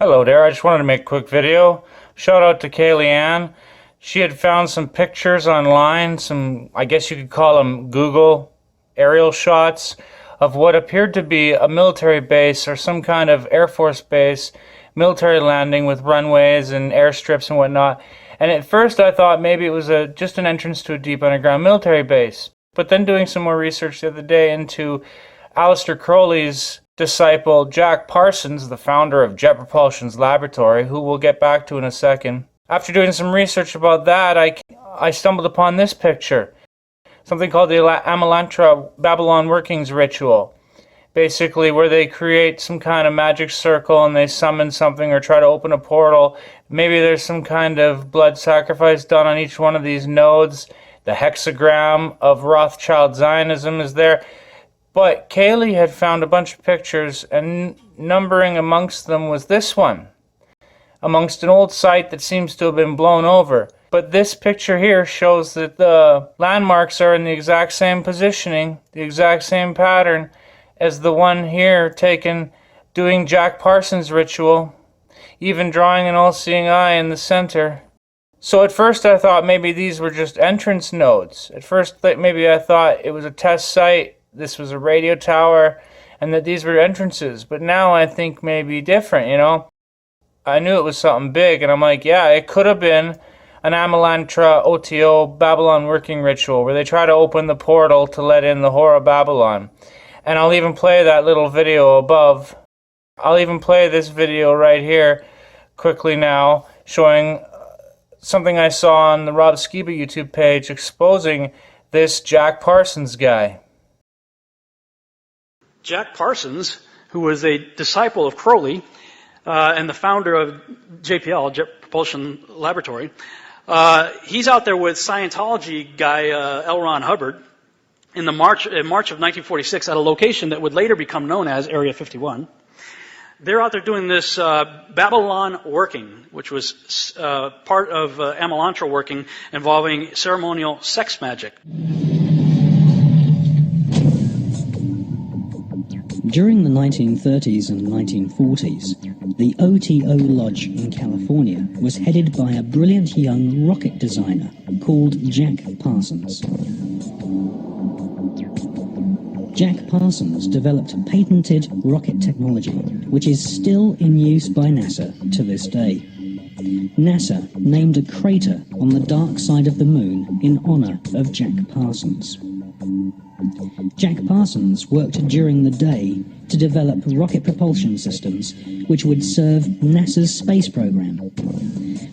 Hello there, I just wanted to make a quick video. Shout out to Kaylee Ann. She had found some pictures online, I guess you could call them Google aerial shots of what appeared to be a military base or some kind of Air Force base, military landing with runways and airstrips and whatnot. And at first I thought maybe it was just an entrance to a deep underground military base. But then doing some more research the other day into Aleister Crowley's disciple Jack Parsons, the founder of Jet Propulsion's laboratory, who we'll get back to in a second. After doing some research about that, I stumbled upon this picture, something called the Amalantra Babylon Workings Ritual. Basically where they create some kind of magic circle and they summon something or try to open a portal. Maybe there's some kind of blood sacrifice done on each one of these nodes. The hexagram of Rothschild Zionism is there. But Kaylee had found a bunch of pictures, and numbering amongst them was this one, amongst an old site that seems to have been blown over. But this picture here shows that the landmarks are in the exact same positioning, the exact same pattern as the one here taken doing Jack Parsons' ritual, even drawing an all-seeing eye in the center. So at first I thought maybe these were just entrance nodes. At first maybe I thought it was a test site, this was a radio tower, and that these were entrances. But now I think maybe different, you know. I knew it was something big, and I'm like, yeah, it could have been an Amalantra OTO Babylon working ritual where they try to open the portal to let in the Whore of Babylon. And I'll even play that little video above. I'll even play this video right here quickly now, showing something I saw on the Rob Skiba YouTube page exposing this Jack Parsons guy. Jack Parsons, who was a disciple of Crowley and the founder of JPL, Jet Propulsion Laboratory, he's out there with Scientology guy L. Ron Hubbard in March of 1946 at a location that would later become known as Area 51. They're out there doing this Babylon working, which was part of Amalantra working involving ceremonial sex magic. During the 1930s and 1940s, the OTO Lodge in California was headed by a brilliant young rocket designer called Jack Parsons. Jack Parsons developed patented rocket technology, which is still in use by NASA to this day. NASA named a crater on the dark side of the moon in honor of Jack Parsons. Jack Parsons worked during the day to develop rocket propulsion systems which would serve NASA's space program,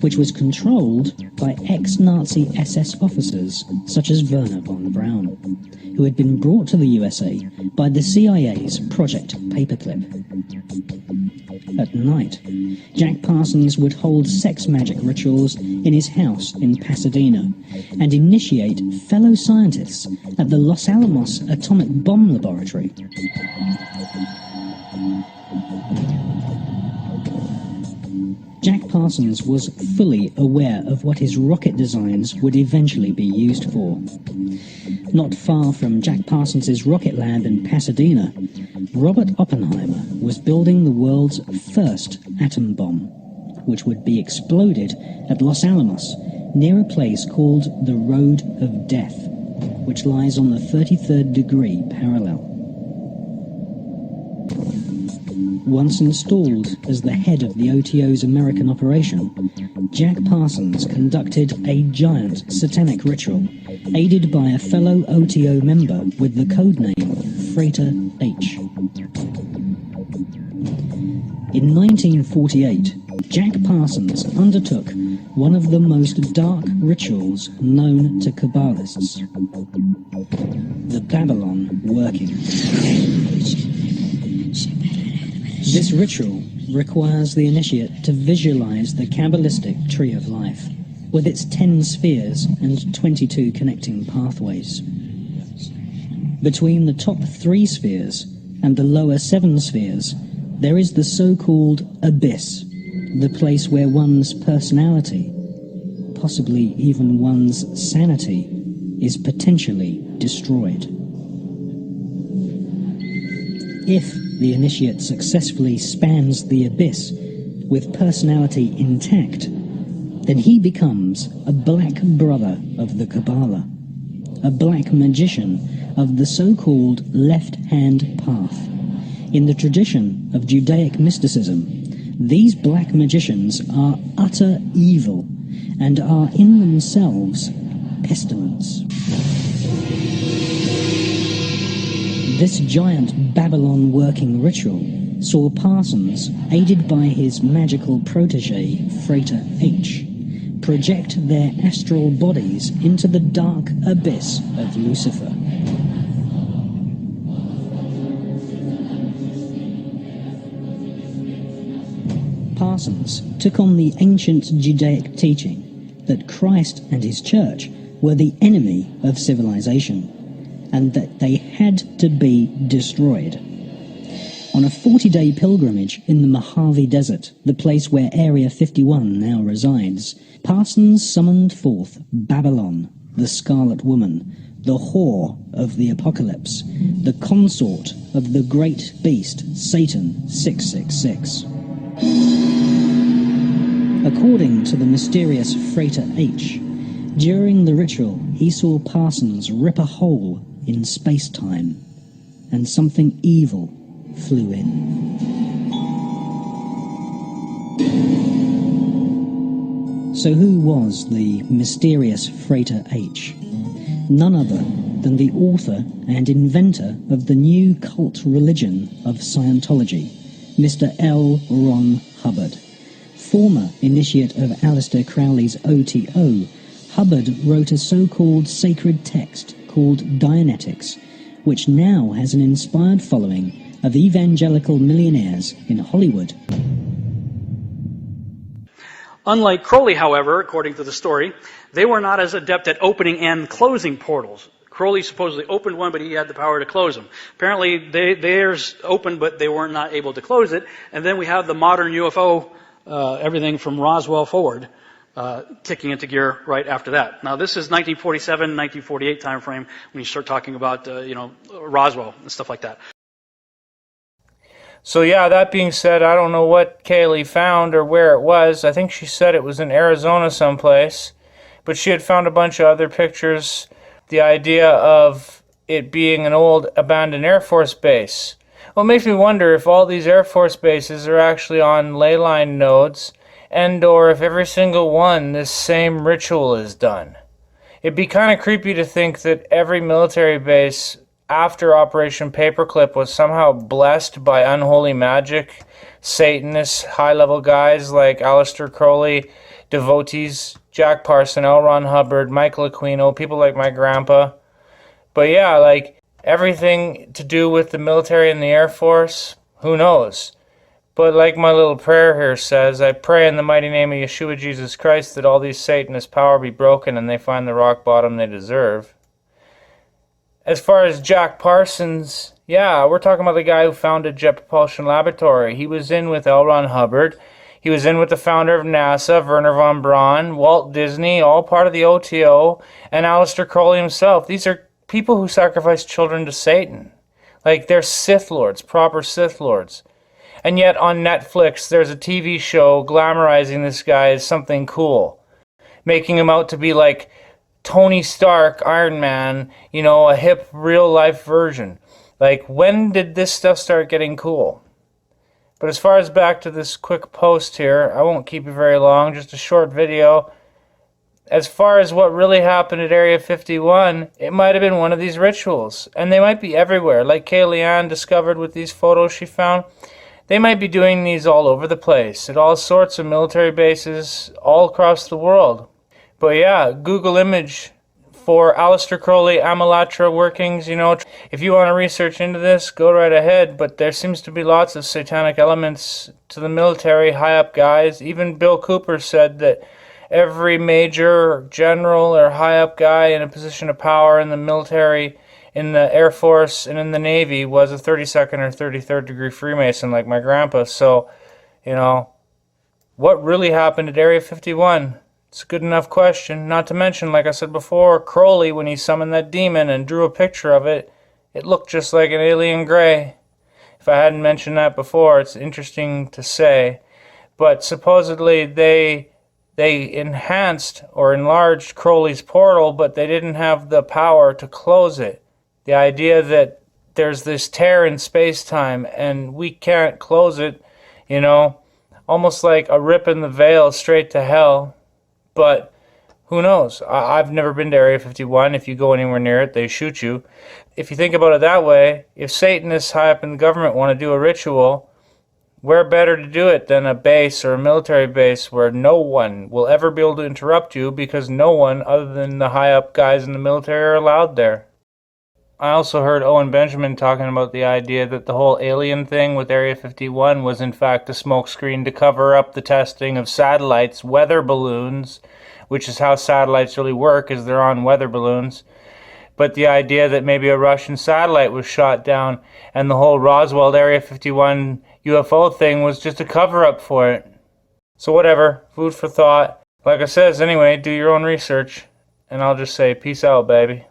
which was controlled by ex-Nazi SS officers such as Werner von Braun, who had been brought to the USA by the CIA's Project Paperclip. At night, Jack Parsons would hold sex magic rituals in his house in Pasadena and initiate fellow scientists at the Los Alamos Atomic Bomb Laboratory. Jack Parsons was fully aware of what his rocket designs would eventually be used for. Not far from Jack Parsons' rocket lab in Pasadena, Robert Oppenheimer was building the world's first atom bomb, which would be exploded at Los Alamos near a place called the Road of Death, which lies on the 33rd degree parallel. Once installed as the head of the OTO's American operation, Jack Parsons conducted a giant satanic ritual, aided by a fellow OTO member with the codename Freighter H. In 1948, Jack Parsons undertook one of the most dark rituals known to Kabbalists, the Babylon working. This ritual requires the initiate to visualize the Kabbalistic tree of life, with its 10 spheres and 22 connecting pathways. Between the top 3 spheres and the lower 7 spheres, there is the so-called abyss, the place where one's personality, possibly even one's sanity, is potentially destroyed. If the initiate successfully spans the abyss with personality intact, then he becomes a black brother of the Kabbalah, a black magician of the so-called left-hand path. In the tradition of Judaic mysticism, these black magicians are utter evil and are in themselves pestilence. This giant Babylon working ritual saw Parsons, aided by his magical protege, Frater H, project their astral bodies into the dark abyss of Lucifer. Parsons took on the ancient Judaic teaching that Christ and his church were the enemy of civilization, and that they had to be destroyed. On a 40-day pilgrimage in the Mojave Desert, the place where Area 51 now resides, Parsons summoned forth Babylon, the Scarlet Woman, the whore of the apocalypse, the consort of the great beast, Satan 666. According to the mysterious Frater H, during the ritual he saw Parsons rip a hole in space-time, and something evil flew in. So who was the mysterious Frater H? None other than the author and inventor of the new cult religion of Scientology, Mr. L. Ron Hubbard. Former initiate of Aleister Crowley's OTO, Hubbard wrote a so-called sacred text called Dianetics, which now has an inspired following of evangelical millionaires in Hollywood. Unlike Crowley, however, according to the story, they were not as adept at opening and closing portals. Crowley supposedly opened one, but he had the power to close them. Apparently, theirs opened, but they were not able to close it. And then we have the modern UFO, everything from Roswell forward, kicking into gear right after that. Now, this is 1947, 1948 time frame when you start talking about, Roswell and stuff like that. So yeah, that being said, I don't know what Kaylee found or where it was. I think she said it was in Arizona someplace. But she had found a bunch of other pictures. The idea of it being an old abandoned Air Force base. Well, it makes me wonder if all these Air Force bases are actually on ley line nodes, and or if every single one this same ritual is done. It'd be kind of creepy to think that every military base after Operation Paperclip was somehow blessed by unholy magic, Satanists, high-level guys like Aleister Crowley, devotees, Jack Parsons, L. Ron Hubbard, Michael Aquino, people like my grandpa. But yeah, like everything to do with the military and the Air Force, who knows? But like my little prayer here says, I pray in the mighty name of Yeshua Jesus Christ that all these Satanist power be broken and they find the rock bottom they deserve. As far as Jack Parsons, yeah, we're talking about the guy who founded Jet Propulsion Laboratory. He was in with L. Ron Hubbard. He was in with the founder of NASA, Wernher von Braun, Walt Disney, all part of the OTO, and Aleister Crowley himself. These are people who sacrifice children to Satan. Like, they're Sith Lords, proper Sith Lords. And yet on Netflix, there's a TV show glamorizing this guy as something cool, making him out to be like Tony Stark, Iron Man, a hip, real-life version. Like, when did this stuff start getting cool? But as far as back to this quick post here, I won't keep it very long, just a short video. As far as what really happened at Area 51, it might have been one of these rituals. And they might be everywhere, like Kaylee Ann discovered with these photos she found. They might be doing these all over the place, at all sorts of military bases, all across the world. But yeah, Google image for Aleister Crowley, Amalatra workings, If you want to research into this, go right ahead. But there seems to be lots of satanic elements to the military, high-up guys. Even Bill Cooper said that every major general or high-up guy in a position of power in the military, in the Air Force, and in the Navy was a 32nd or 33rd degree Freemason like my grandpa. So, what really happened at Area 51? It's a good enough question. Not to mention, like I said before, Crowley, when he summoned that demon and drew a picture of it, it looked just like an alien gray. If I hadn't mentioned that before, it's interesting to say. but supposedly they enhanced or enlarged Crowley's portal, but they didn't have the power to close it. The idea that there's this tear in space-time and we can't close it, almost like a rip in the veil straight to hell. But who knows? I've never been to Area 51. If you go anywhere near it, they shoot you. If you think about it that way, if Satanists high up in the government want to do a ritual, where better to do it than a base or a military base where no one will ever be able to interrupt you because no one other than the high up guys in the military are allowed there. I also heard Owen Benjamin talking about the idea that the whole alien thing with Area 51 was in fact a smokescreen to cover up the testing of satellites, weather balloons, which is how satellites really work, is they're on weather balloons. But the idea that maybe a Russian satellite was shot down and the whole Roswell Area 51 UFO thing was just a cover-up for it. So whatever, food for thought. Like I says, anyway, do your own research. And I'll just say, peace out, baby.